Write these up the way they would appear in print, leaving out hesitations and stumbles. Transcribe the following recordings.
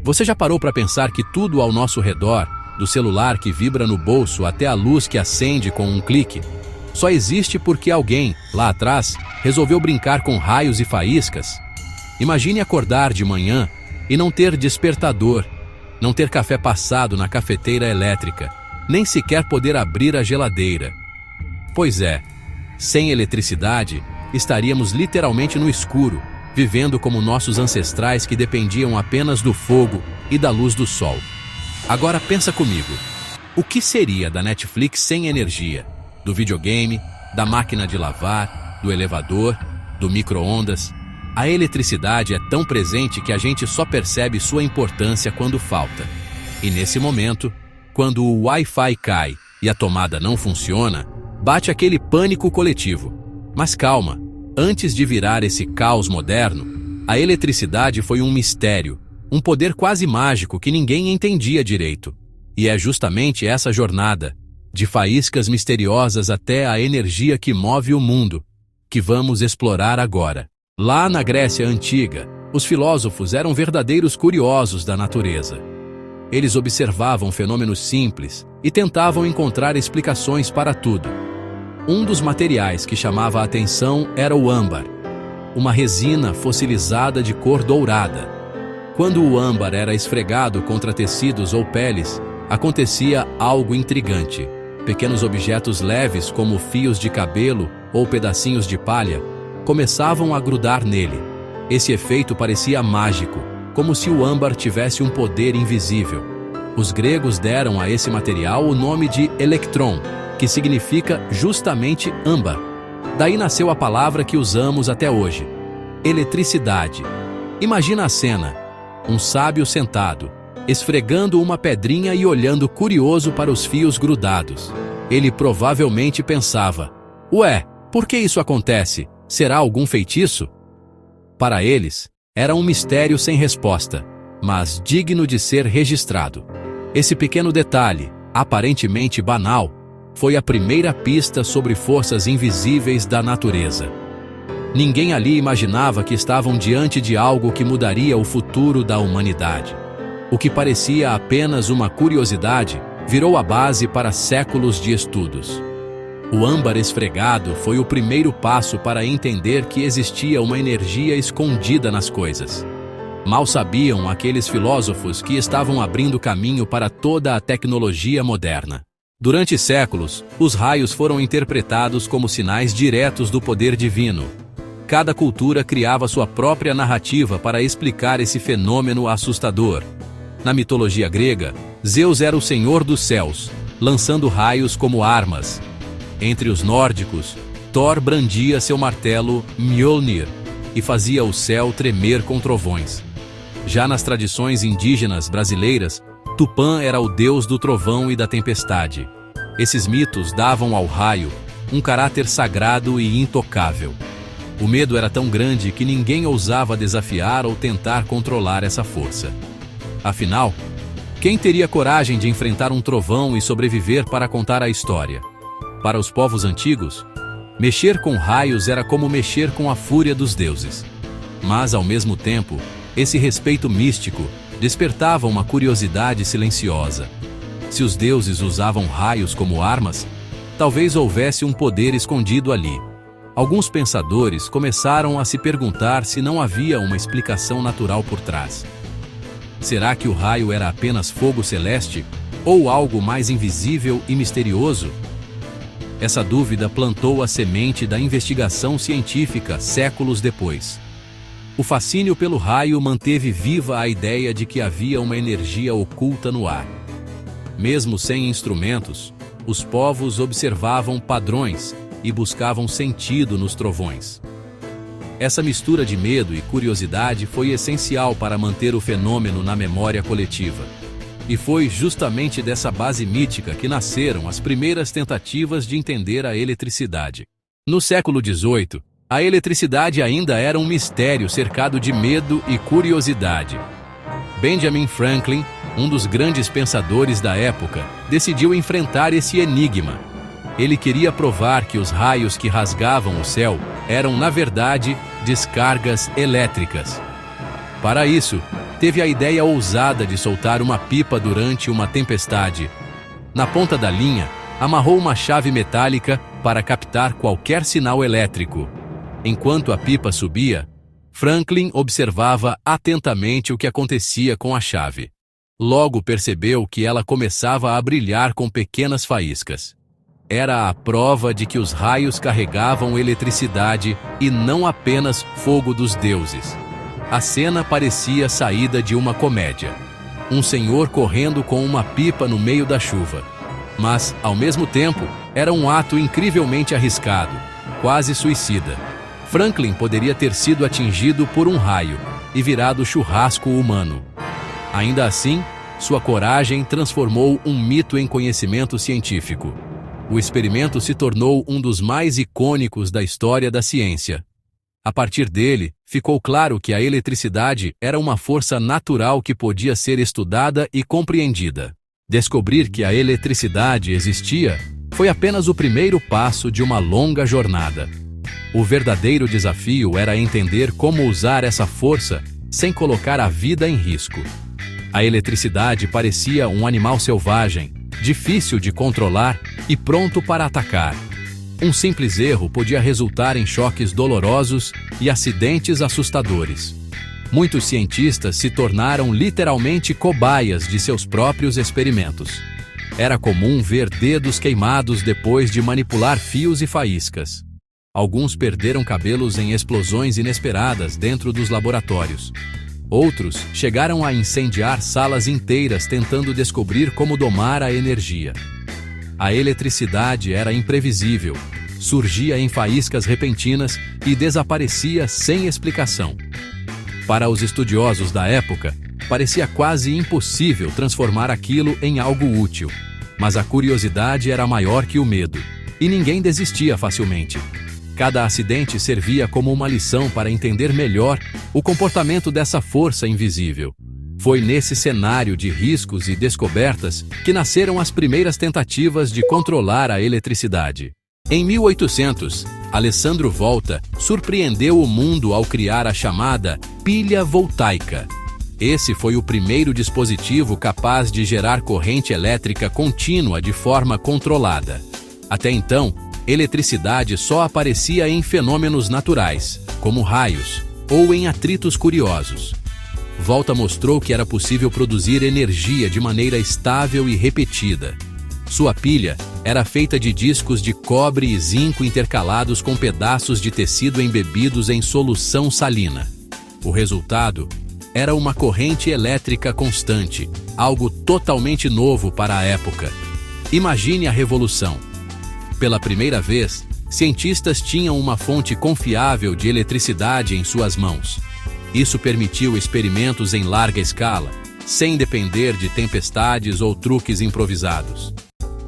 Você já parou para pensar que tudo ao nosso redor, do celular que vibra no bolso até a luz que acende com um clique, só existe porque alguém, lá atrás, resolveu brincar com raios e faíscas? Imagine acordar de manhã e não ter despertador, não ter café passado na cafeteira elétrica, nem sequer poder abrir a geladeira. Pois é, sem eletricidade, estaríamos literalmente no escuro, vivendo como nossos ancestrais que dependiam apenas do fogo e da luz do sol. Agora pensa comigo, o que seria da Netflix sem energia? Do videogame, da máquina de lavar, do elevador, do micro-ondas? A eletricidade é tão presente que a gente só percebe sua importância quando falta. E nesse momento, quando o Wi-Fi cai e a tomada não funciona, bate aquele pânico coletivo. Mas calma, antes de virar esse caos moderno, a eletricidade foi um mistério, um poder quase mágico que ninguém entendia direito. E é justamente essa jornada, de faíscas misteriosas até a energia que move o mundo, que vamos explorar agora. Lá na Grécia Antiga, os filósofos eram verdadeiros curiosos da natureza. Eles observavam fenômenos simples e tentavam encontrar explicações para tudo. Um dos materiais que chamava a atenção era o âmbar, uma resina fossilizada de cor dourada. Quando o âmbar era esfregado contra tecidos ou peles, acontecia algo intrigante. Pequenos objetos leves, como fios de cabelo ou pedacinhos de palha, começavam a grudar nele. Esse efeito parecia mágico, como se o âmbar tivesse um poder invisível. Os gregos deram a esse material o nome de electron, que significa justamente âmbar. Daí nasceu a palavra que usamos até hoje, eletricidade. Imagina a cena, um sábio sentado, esfregando uma pedrinha e olhando curioso para os fios grudados. Ele provavelmente pensava, ué, por que isso acontece? Será algum feitiço? Para eles, era um mistério sem resposta, mas digno de ser registrado. Esse pequeno detalhe, aparentemente banal, foi a primeira pista sobre forças invisíveis da natureza. Ninguém ali imaginava que estavam diante de algo que mudaria o futuro da humanidade. O que parecia apenas uma curiosidade virou a base para séculos de estudos. O âmbar esfregado foi o primeiro passo para entender que existia uma energia escondida nas coisas. Mal sabiam aqueles filósofos que estavam abrindo caminho para toda a tecnologia moderna. Durante séculos, os raios foram interpretados como sinais diretos do poder divino. Cada cultura criava sua própria narrativa para explicar esse fenômeno assustador. Na mitologia grega, Zeus era o senhor dos céus, lançando raios como armas. Entre os nórdicos, Thor brandia seu martelo Mjolnir e fazia o céu tremer com trovões. Já nas tradições indígenas brasileiras, Tupã era o deus do trovão e da tempestade. Esses mitos davam ao raio um caráter sagrado e intocável. O medo era tão grande que ninguém ousava desafiar ou tentar controlar essa força. Afinal, quem teria coragem de enfrentar um trovão e sobreviver para contar a história? Para os povos antigos, mexer com raios era como mexer com a fúria dos deuses. Mas, ao mesmo tempo, esse respeito místico despertava uma curiosidade silenciosa. Se os deuses usavam raios como armas, talvez houvesse um poder escondido ali. Alguns pensadores começaram a se perguntar se não havia uma explicação natural por trás. Será que o raio era apenas fogo celeste ou algo mais invisível e misterioso? Essa dúvida plantou a semente da investigação científica séculos depois. O fascínio pelo raio manteve viva a ideia de que havia uma energia oculta no ar. Mesmo sem instrumentos, os povos observavam padrões e buscavam sentido nos trovões. Essa mistura de medo e curiosidade foi essencial para manter o fenômeno na memória coletiva. E foi justamente dessa base mítica que nasceram as primeiras tentativas de entender a eletricidade. No século XVIII, a eletricidade ainda era um mistério cercado de medo e curiosidade. Benjamin Franklin, um dos grandes pensadores da época, decidiu enfrentar esse enigma. Ele queria provar que os raios que rasgavam o céu eram, na verdade, descargas elétricas. Para isso, teve a ideia ousada de soltar uma pipa durante uma tempestade. Na ponta da linha, amarrou uma chave metálica para captar qualquer sinal elétrico. Enquanto a pipa subia, Franklin observava atentamente o que acontecia com a chave. Logo percebeu que ela começava a brilhar com pequenas faíscas. Era a prova de que os raios carregavam eletricidade e não apenas fogo dos deuses. A cena parecia saída de uma comédia. Um senhor correndo com uma pipa no meio da chuva. Mas, ao mesmo tempo, era um ato incrivelmente arriscado, quase suicida. Franklin poderia ter sido atingido por um raio e virado churrasco humano. Ainda assim, sua coragem transformou um mito em conhecimento científico. O experimento se tornou um dos mais icônicos da história da ciência. A partir dele, ficou claro que a eletricidade era uma força natural que podia ser estudada e compreendida. Descobrir que a eletricidade existia foi apenas o primeiro passo de uma longa jornada. O verdadeiro desafio era entender como usar essa força sem colocar a vida em risco. A eletricidade parecia um animal selvagem, difícil de controlar e pronto para atacar. Um simples erro podia resultar em choques dolorosos e acidentes assustadores. Muitos cientistas se tornaram literalmente cobaias de seus próprios experimentos. Era comum ver dedos queimados depois de manipular fios e faíscas. Alguns perderam cabelos em explosões inesperadas dentro dos laboratórios. Outros chegaram a incendiar salas inteiras tentando descobrir como domar a energia. A eletricidade era imprevisível, surgia em faíscas repentinas e desaparecia sem explicação. Para os estudiosos da época, parecia quase impossível transformar aquilo em algo útil. Mas a curiosidade era maior que o medo, e ninguém desistia facilmente. Cada acidente servia como uma lição para entender melhor o comportamento dessa força invisível. Foi nesse cenário de riscos e descobertas que nasceram as primeiras tentativas de controlar a eletricidade. Em 1800, Alessandro Volta surpreendeu o mundo ao criar a chamada pilha voltaica. Esse foi o primeiro dispositivo capaz de gerar corrente elétrica contínua de forma controlada. Até então, eletricidade só aparecia em fenômenos naturais, como raios, ou em atritos curiosos. Volta mostrou que era possível produzir energia de maneira estável e repetida. Sua pilha era feita de discos de cobre e zinco intercalados com pedaços de tecido embebidos em solução salina. O resultado era uma corrente elétrica constante, algo totalmente novo para a época. Imagine a revolução. Pela primeira vez, cientistas tinham uma fonte confiável de eletricidade em suas mãos. Isso permitiu experimentos em larga escala, sem depender de tempestades ou truques improvisados.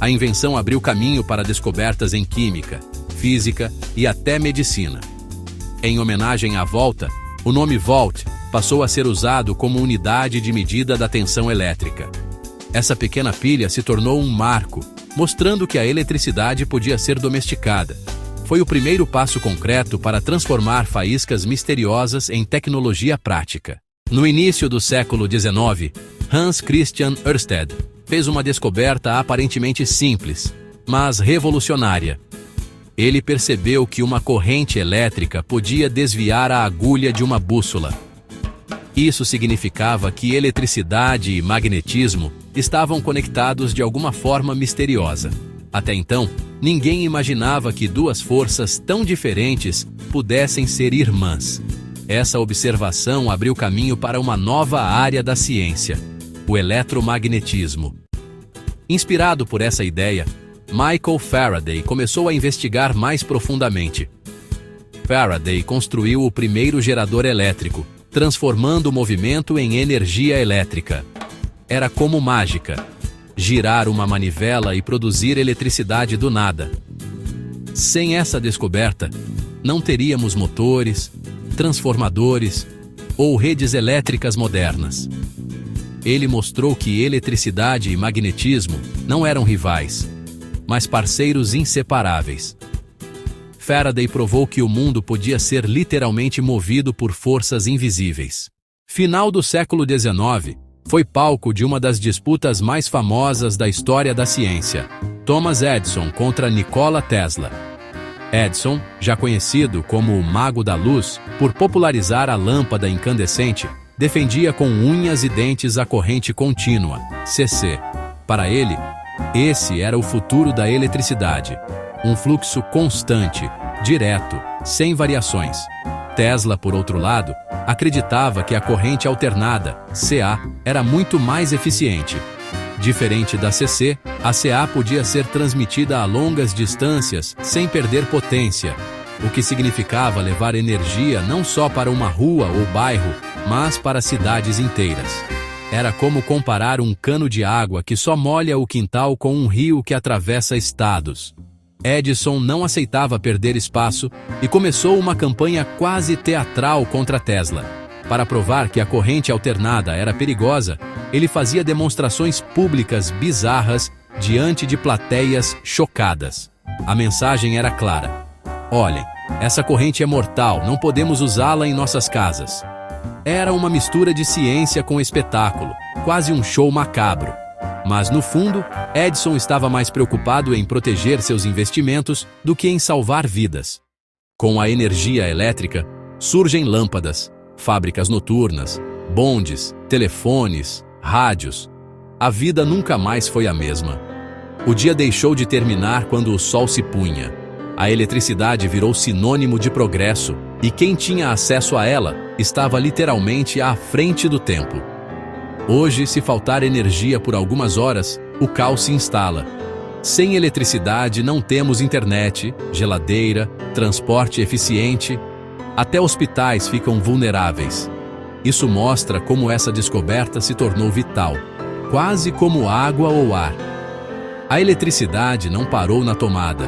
A invenção abriu caminho para descobertas em química, física e até medicina. Em homenagem à Volta, o nome Volt passou a ser usado como unidade de medida da tensão elétrica. Essa pequena pilha se tornou um marco, mostrando que a eletricidade podia ser domesticada. Foi o primeiro passo concreto para transformar faíscas misteriosas em tecnologia prática. No início do século XIX, Hans Christian Ørsted fez uma descoberta aparentemente simples, mas revolucionária. Ele percebeu que uma corrente elétrica podia desviar a agulha de uma bússola. Isso significava que eletricidade e magnetismo estavam conectados de alguma forma misteriosa. Até então, ninguém imaginava que duas forças tão diferentes pudessem ser irmãs. Essa observação abriu caminho para uma nova área da ciência, o eletromagnetismo. Inspirado por essa ideia, Michael Faraday começou a investigar mais profundamente. Faraday construiu o primeiro gerador elétrico, transformando o movimento em energia elétrica. Era como mágica. Girar uma manivela e produzir eletricidade do nada. Sem essa descoberta, não teríamos motores, transformadores ou redes elétricas modernas. Ele mostrou que eletricidade e magnetismo não eram rivais, mas parceiros inseparáveis. Faraday provou que o mundo podia ser literalmente movido por forças invisíveis. Final do século XIX, foi palco de uma das disputas mais famosas da história da ciência, Thomas Edison contra Nikola Tesla. Edison, já conhecido como o Mago da Luz por popularizar a lâmpada incandescente, defendia com unhas e dentes a corrente contínua, CC. Para ele, esse era o futuro da eletricidade, um fluxo constante, direto, sem variações. Tesla, por outro lado, acreditava que a corrente alternada, CA, era muito mais eficiente. Diferente da CC, a CA podia ser transmitida a longas distâncias sem perder potência, o que significava levar energia não só para uma rua ou bairro, mas para cidades inteiras. Era como comparar um cano de água que só molha o quintal com um rio que atravessa estados. Edison não aceitava perder espaço e começou uma campanha quase teatral contra Tesla. Para provar que a corrente alternada era perigosa, ele fazia demonstrações públicas bizarras diante de plateias chocadas. A mensagem era clara: olhem, essa corrente é mortal, não podemos usá-la em nossas casas. Era uma mistura de ciência com espetáculo, quase um show macabro. Mas, no fundo, Edison estava mais preocupado em proteger seus investimentos do que em salvar vidas. Com a energia elétrica, surgem lâmpadas, fábricas noturnas, bondes, telefones, rádios. A vida nunca mais foi a mesma. O dia deixou de terminar quando o sol se punha. A eletricidade virou sinônimo de progresso, e quem tinha acesso a ela estava literalmente à frente do tempo. Hoje, se faltar energia por algumas horas, o caos se instala. Sem eletricidade não temos internet, geladeira, transporte eficiente. Até hospitais ficam vulneráveis. Isso mostra como essa descoberta se tornou vital, quase como água ou ar. A eletricidade não parou na tomada.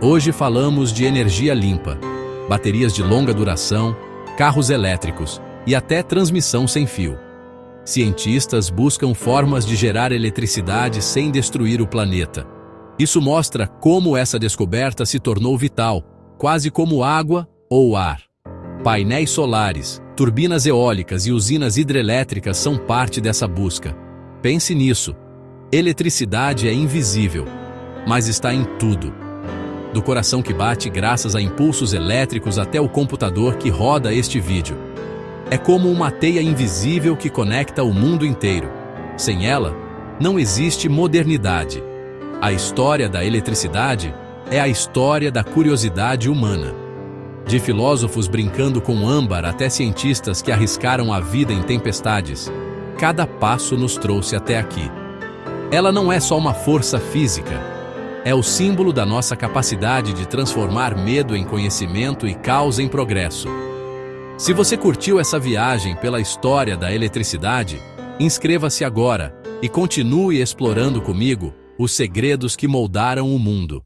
Hoje falamos de energia limpa, baterias de longa duração, carros elétricos e até transmissão sem fio. Cientistas buscam formas de gerar eletricidade sem destruir o planeta. Isso mostra como essa descoberta se tornou vital, quase como água ou ar. Painéis solares, turbinas eólicas e usinas hidrelétricas são parte dessa busca. Pense nisso. Eletricidade é invisível, mas está em tudo. Do coração que bate graças a impulsos elétricos até o computador que roda este vídeo. É como uma teia invisível que conecta o mundo inteiro. Sem ela, não existe modernidade. A história da eletricidade é a história da curiosidade humana. De filósofos brincando com âmbar até cientistas que arriscaram a vida em tempestades, cada passo nos trouxe até aqui. Ela não é só uma força física, é o símbolo da nossa capacidade de transformar medo em conhecimento e caos em progresso. Se você curtiu essa viagem pela história da eletricidade, inscreva-se agora e continue explorando comigo os segredos que moldaram o mundo.